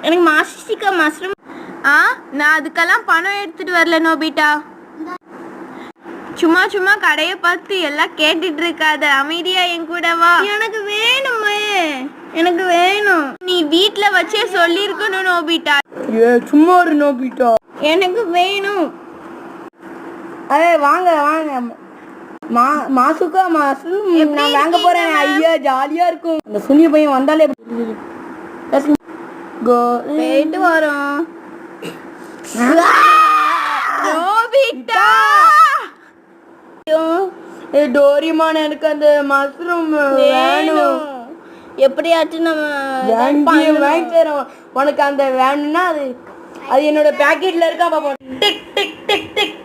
எனக்கு மாஸ்டிகா மஷ்ரூம். நான் அதுக்கெல்லாம் பணம் எடுத்துட்டு வரல நோபிட்டா. சும்மா சும்மா கடையை பார்த்து எல்லாம் கேட்டுட்டு இருக்காத, அமைதியா என் கூட வா. எனக்கு வேணுமே, எனக்கு வேணும். நீ வீட்ல வச்சே சொல்லிருக்கணும் நோபிட்டா. சும்மா ஒரு நோபிட்டா, எனக்கு வேணும். வாங்க வாங்க, மாசுக்கா மஷ்ரூம் நான் வாங்க போறேன். ஐயா ஜாலியா இருக்கும். அந்த சுனிய பையன் வந்தாலே போயிட்டு வரோம். நோபிட்டா டோரிமான், எனக்கு அந்த மஷ்ரூம் வேணும். எப்படியாச்சும் நம்ம வாங்கி தரோம். உனக்கு அந்த வேணும்னா அது அது என்னோட பேக்கெட்ல இருக்கா பாப்போம். Tick tick tick tick.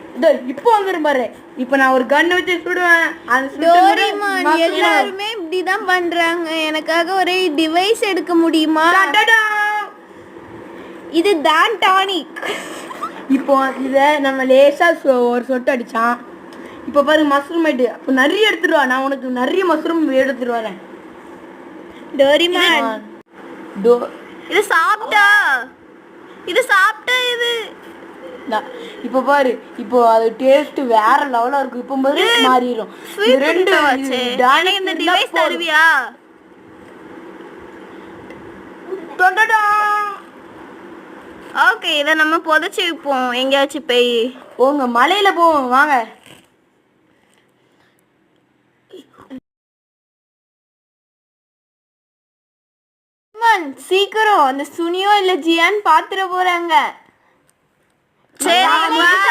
இப்போ வந்துரும் பாரு. இப்போ நான் ஒரு கன் வச்சு சுடுவேன். டோரிமான் எல்லாருமே இப்படிதான் பண்றாங்க. எனக்காக ஒரு டிவைஸ் எடுக்க முடியுமா? இது தான் டானிக். இப்போ இத நம்ம லேசா ஒரு சொட்டு அடிச்சான். இப்போ பாருங்க மஷ்ரூம் ஆயிட்டு. அப்போ நிறைய எடுத்துட்டு வா, நான் உனக்கு நிறைய மஷ்ரூம் எடுத்துட்டு வரேன். டோரிமான் இது சாப்பிட்டா இது இப்போ பாரு, இப்போ அது டேஸ்ட் வேற லெவலா இருக்கும். இப்போ பாரு மாறிடும். ரெண்டு இந்த டிவைஸ் தருவியா? ஓகே, இதை நம்ம புதைச்சி வைப்போம் எங்கேயாச்சும் போய். போங்க, மலையில போவோம் வாங்க. சீக்கிரம், அந்த சுனியோ இல்ல ஜியான் பாத்துற போறாங்க. சரி.